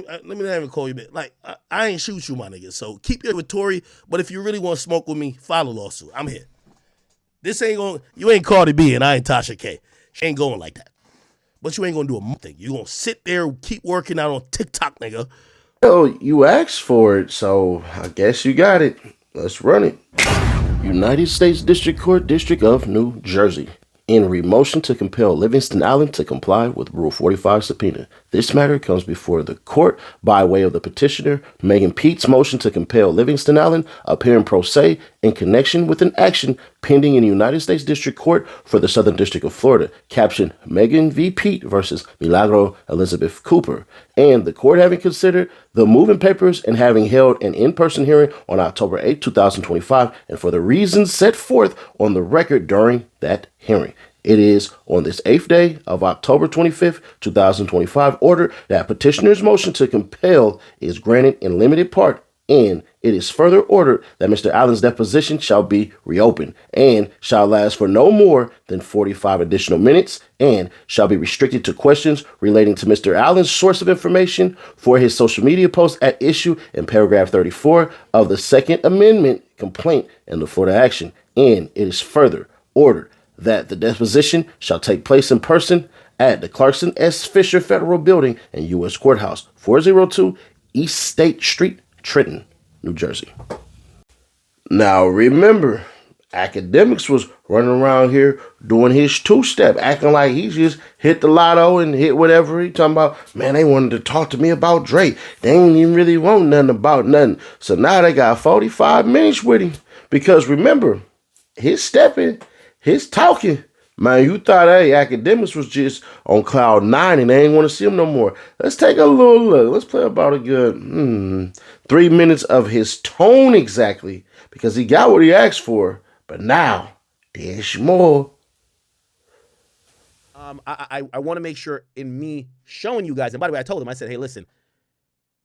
not even call you bitch. Like, I ain't shoot you, my nigga. So keep your with Tory, but if you really want to smoke with me, file a lawsuit. I'm here. This ain't going, you ain't Cardi B and I ain't Tasha K. She ain't going like that. But you ain't gonna do a thing. You gonna sit there, keep working out on TikTok, nigga. Well, you asked for it, so I guess you got it. Let's run it. United States District Court, District of New Jersey. In re-motion to compel Livingston Allen to comply with Rule 45 subpoena. This matter comes before the court by way of the petitioner, Megan Pete's motion to compel Livingston Allen, appearing pro se, in connection with an action pending in the United States District Court for the Southern District of Florida, captioned Megan v. Pete versus Milagro Elizabeth Cooper, and the court having considered the moving papers and having held an in-person hearing on October 8, 2025, and for the reasons set forth on the record during that hearing. It is on this 8th day of October 25th, 2025, ordered that petitioner's motion to compel is granted in limited part, and it is further ordered that Mr. Allen's deposition shall be reopened and shall last for no more than 45 additional minutes and shall be restricted to questions relating to Mr. Allen's source of information for his social media post at issue in paragraph 34 of the Second Amendment complaint in the Florida action. And it is further ordered that the deposition shall take place in person at the Clarkson S. Fisher Federal Building and U.S. Courthouse, 402 East State Street, Trenton, New Jersey. Now remember, Akademiks was running around here doing his two-step, acting like he just hit the lotto and hit whatever. He talking about, man, they wanted to talk to me about Drake. They ain't even really want nothing about nothing. So now they got 45 minutes with him. Because remember, his stepping, his talking, man, you thought, hey, Akademiks was just on cloud 9 and they ain't want to see him no more. Let's take a little look. Let's play about a good 3 minutes of his tone exactly, because he got what he asked for. But now, there's more. I want to make sure in me showing you guys, and by the way, I told him, I said, hey, listen,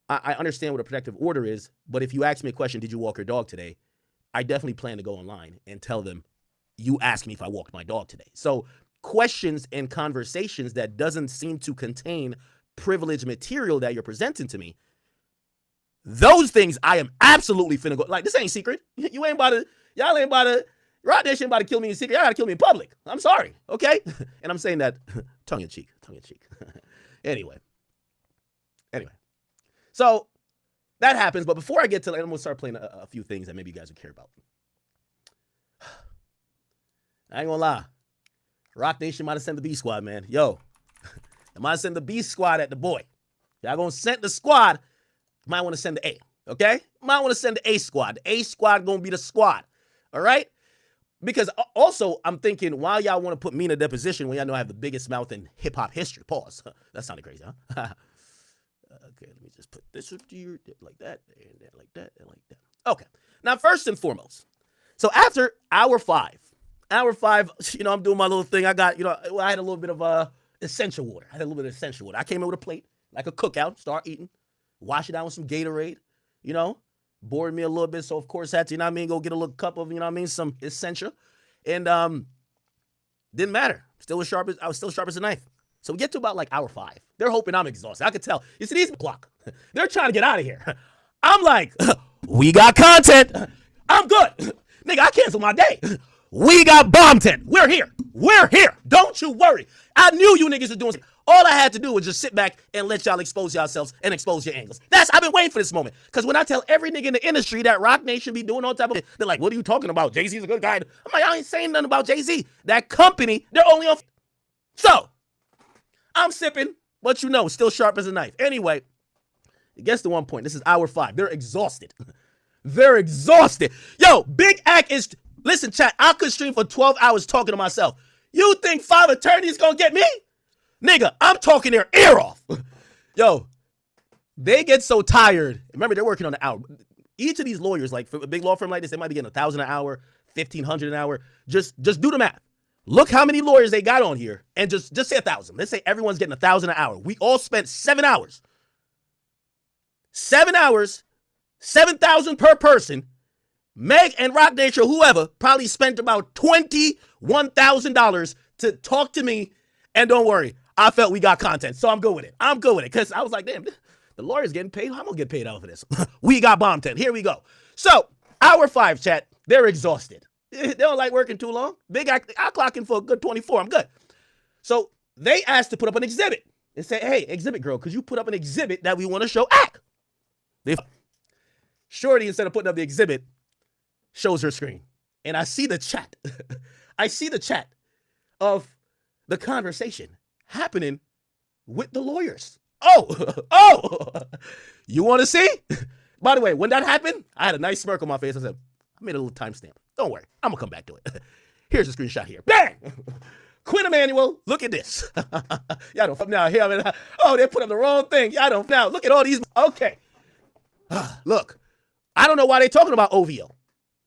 I understand what a protective order is, but if you ask me a question, did you walk your dog today? I definitely plan to go online and tell them, you asked me if I walked my dog today. So questions and conversations that doesn't seem to contain privileged material that you're presenting to me, those things I am absolutely finna go. Like, this ain't secret. You ain't about to, y'all ain't about to, Rod Nash ain't about to kill me in secret. Y'all gotta kill me in public. I'm sorry, okay? And I'm saying that tongue in cheek. Anyway. So that happens, but before I get to that, I'm gonna start playing a few things that maybe you guys would care about. I ain't gonna lie. Rock Nation might have sent the B squad, man. Yo, I might have sent the B squad at the boy. Y'all gonna send the squad. Might want to send the A, okay? Might want to send the A squad. The A squad gonna be the squad, all right? Because also, I'm thinking, why y'all want to put me in a deposition when y'all know I have the biggest mouth in hip-hop history? Pause. That sounded crazy, huh? Okay, let me just put this up to you like that, and that, like that, and like that. Okay. Now, first and foremost, so after hour five, you know, I'm doing my little thing. I got, you know, I had a little bit of essential water. I came in with a plate, like a cookout, start eating, wash it down with some Gatorade, you know, bored me a little bit. So, of course, had to, you know what I mean, go get a little cup of, you know what I mean, some essential. And didn't matter. I was still sharp as a knife. So we get to about like hour 5. They're hoping I'm exhausted. I could tell. You see these clock. They're trying to get out of here. I'm like, we got content. I'm good. Nigga, I canceled my day. We got bomb tent. We're here. Don't you worry. I knew you niggas were doing something. All I had to do was just sit back and let y'all expose yourselves and expose your angles. I've been waiting for this moment. Because when I tell every nigga in the industry that Rock Nation be doing all type of, they're like, what are you talking about? Jay-Z's a good guy. I'm like, I ain't saying nothing about Jay-Z. That company, they're only on. So, I'm sipping, but you know, still sharp as a knife. Anyway, it gets to one point. This is hour 5. They're exhausted. Yo, Big Act is, listen, chat, I could stream for 12 hours talking to myself. You think 5 attorneys gonna get me? Nigga, I'm talking their ear off. Yo, they get so tired. Remember, they're working on the hour. Each of these lawyers, like for a big law firm like this, they might be getting $1,000 an hour, $1,500 an hour. Just do the math. Look how many lawyers they got on here, and just say 1,000. Let's say everyone's getting 1,000 an hour. We all spent 7 hours. 7 hours, 7,000 per person. Meg and Rock Nation, whoever, probably spent about $21,000 to talk to me. And don't worry, I felt we got content, so I'm good with it. Because I was like, damn, The lawyer's getting paid. I'm gonna get paid out for this. We got bomb 10. Here we go. So, hour 5 chat, they're exhausted. They don't like working too long. I'll clock in for a good 24. I'm good. So they asked to put up an exhibit and say, hey, exhibit girl, could you put up an exhibit that we want to show Ak? Shorty, instead of putting up the exhibit, shows her screen. And I see the chat. I see the chat of the conversation happening with the lawyers. Oh, you want to see? By the way, when that happened, I had a nice smirk on my face. I said, I made a little timestamp. Don't worry, I'm gonna come back to it. Here's a screenshot here. Bang! Quinn Emanuel, look at this. Y'all don't now here. I mean, oh, they put up the wrong thing. Y'all don't now. Look at all these. Okay. Look, I don't know why they're talking about OVO.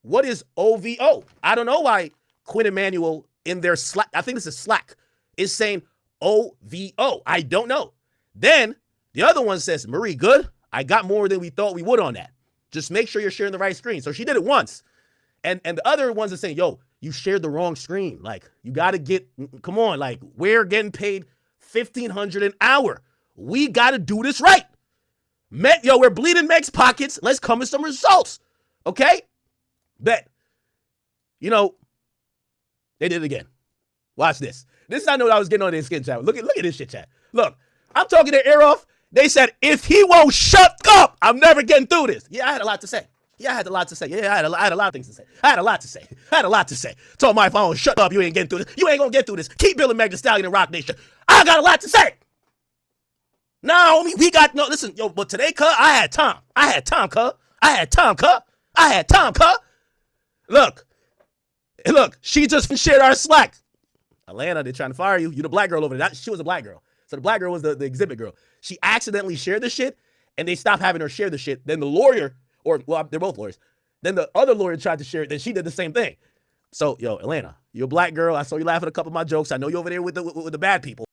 What is OVO? I don't know why Quinn Emanuel in their Slack, I think this is Slack, is saying OVO. I don't know. Then the other one says, Marie, good. I got more than we thought we would on that. Just make sure you're sharing the right screen. So she did it once. And the other ones are saying, yo, you shared the wrong screen. Like, you got to come on. Like, we're getting paid $1,500 an hour. We got to do this right. We're bleeding Meg's pockets. Let's come with some results. Okay? Bet. You know, they did it again. Watch this. This is I know what I was getting on their skin, chat. Look at this shit, chat. Look, I'm talking their ear off. They said, if he won't shut up, I'm never getting through this. Yeah, I had a lot to say. Yeah, I had a lot to say. Yeah, I had a lot of things to say. I had a lot to say. Told my phone, shut up, you ain't getting through this. You ain't gonna get through this. Keep building Meg Thee Stallion and Rock Nation. I got a lot to say. No, we got, no, listen, yo, but today, cuz, I had time, cuz. Look, she just shared our Slack. Atlanta, they're trying to fire you. You're the black girl over there. She was a black girl. So the black girl was the exhibit girl. She accidentally shared the shit, and they stopped having her share the shit. Then the lawyer, they're both lawyers. Then the other lawyer tried to share it. Then she did the same thing. So, yo, Atlanta, you're a black girl. I saw you laughing at a couple of my jokes. I know you're over there with the bad people.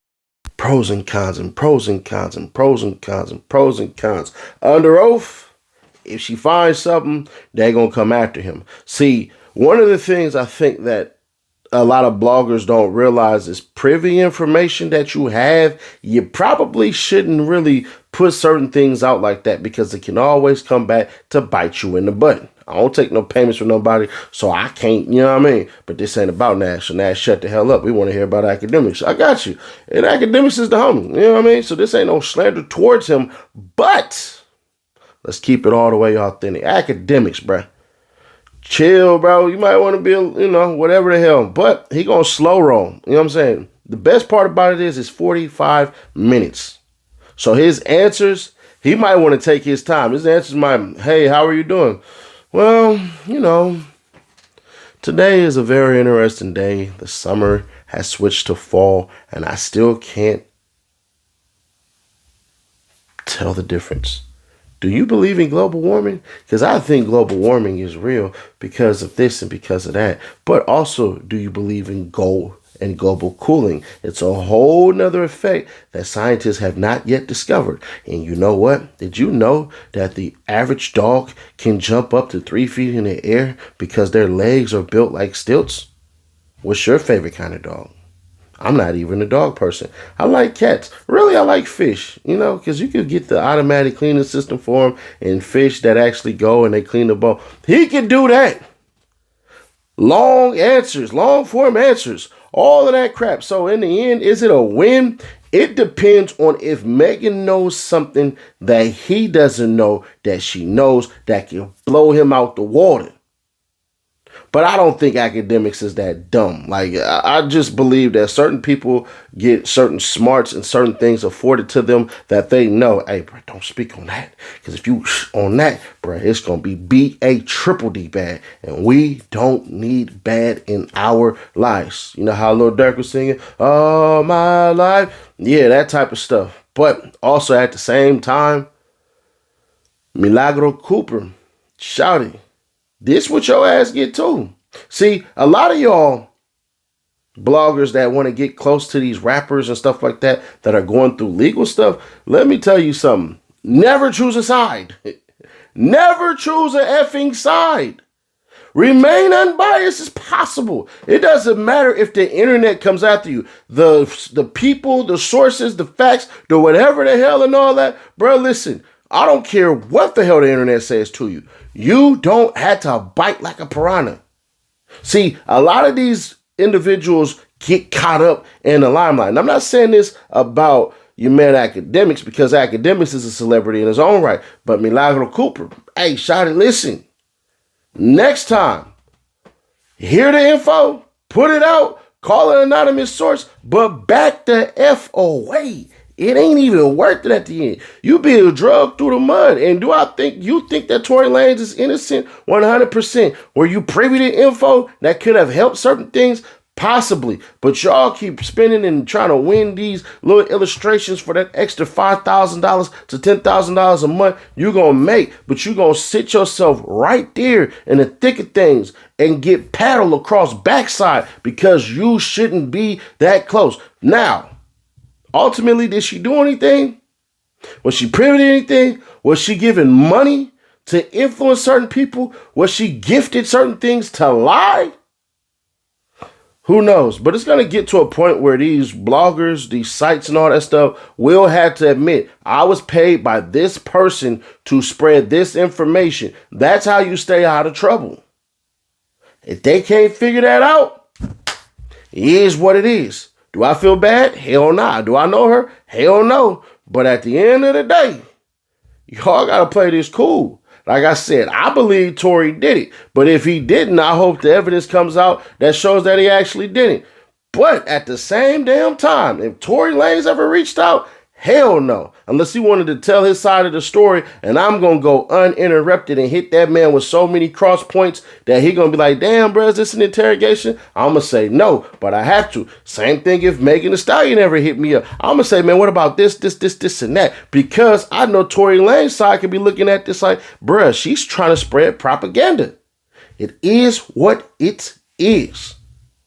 Pros and cons and pros and cons and pros and cons and pros and cons. Under oath, if she finds something, they're going to come after him. See, one of the things I think that a lot of bloggers don't realize is privy information that you have. You probably shouldn't really put certain things out like that because it can always come back to bite you in the butt. I don't take no payments from nobody, so I can't, you know what I mean? But this ain't about Nash, so Nash shut the hell up. We want to hear about Akademiks. I got you. And Akademiks is the homie, you know what I mean? So this ain't no slander towards him, but let's keep it all the way authentic. Akademiks, bruh. Chill, bro. You might want to be, whatever the hell. But he going to slow roll. You know what I'm saying? The best part about it is it's 45 minutes. So his answers, he might want to take his time. His answers might, hey, how are you doing? Well, today is a very interesting day. The summer has switched to fall, and I still can't tell the difference. Do you believe in global warming? Because I think global warming is real because of this and because of that. But also, do you believe in global cooling? It's a whole nother effect that scientists have not yet discovered. And you know what? Did you know that the average dog can jump up to 3 feet in the air because their legs are built like stilts? What's your favorite kind of dog? I'm not even a dog person. I like cats. Really, I like fish, because you could get the automatic cleaning system for them and fish that actually go and they clean the bowl. He can do that. Long answers, long form answers, all of that crap. So in the end, is it a win? It depends on if Megan knows something that he doesn't know that she knows that can blow him out the water. But I don't think Akademiks is that dumb. Like, I just believe that certain people get certain smarts and certain things afforded to them that they know. Hey, bro, don't speak on that. Because if you on that, bro, it's going to be B-A-triple-D bad. And we don't need bad in our lives. You know how Lil Durk was singing, all my life? Yeah, that type of stuff. But also at the same time, Milagro Cooper, shouting. This what your ass get too. See, a lot of y'all bloggers that want to get close to these rappers and stuff like that are going through legal stuff, let me tell you something. Never choose a side. Never choose an effing side. Remain unbiased as possible. It doesn't matter if the internet comes after you. The people, the sources, the facts, the whatever the hell and all that. Bro, listen, I don't care what the hell the internet says to you. You don't have to bite like a piranha. See, a lot of these individuals get caught up in the limelight. And I'm not saying this about your man Akademiks, because Akademiks is a celebrity in his own right. But Milagro Cooper, hey, shawty, listen. Next time, hear the info, put it out, call an anonymous source, but back the F away. It ain't even worth it at the end. You being drugged through the mud. And do I think you think that Tory Lanez is innocent? 100%. Were you privy to info that could have helped certain things? Possibly. But y'all keep spending and trying to win these little illustrations for that extra $5,000 to $10,000 a month you're going to make. But you're going to sit yourself right there in the thick of things and get paddled across backside because you shouldn't be that close. Now, ultimately, did she do anything? Was she privy to anything? Was she giving money to influence certain people? Was she gifted certain things to lie? Who knows? But it's going to get to a point where these bloggers, these sites and all that stuff will have to admit, I was paid by this person to spread this information. That's how you stay out of trouble. If they can't figure that out, it is what it is. Do I feel bad? Hell nah. Do I know her? Hell no. But at the end of the day, y'all got to play this cool. Like I said, I believe Tory did it. But if he didn't, I hope the evidence comes out that shows that he actually didn't. But at the same damn time, if Tory Lanez ever reached out, hell no. Unless he wanted to tell his side of the story, and I'm going to go uninterrupted and hit that man with so many cross points that he going to be like, damn, bro, is this an interrogation? I'm going to say no, but I have to. Same thing if Megan Thee Stallion ever hit me up. I'm going to say, man, what about this, and that? Because I know Tory Lanez side could be looking at this like, bruh, she's trying to spread propaganda. It is what it is.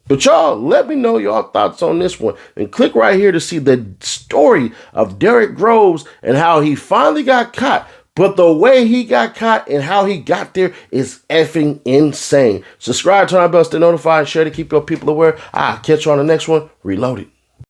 But y'all, let me know your thoughts on this one. And click right here to see the story of Derrick Groves and how he finally got caught. But the way he got caught and how he got there is effing insane. Subscribe, turn on bells to notify, and share to keep your people aware. I'll catch you on the next one. Reloaded.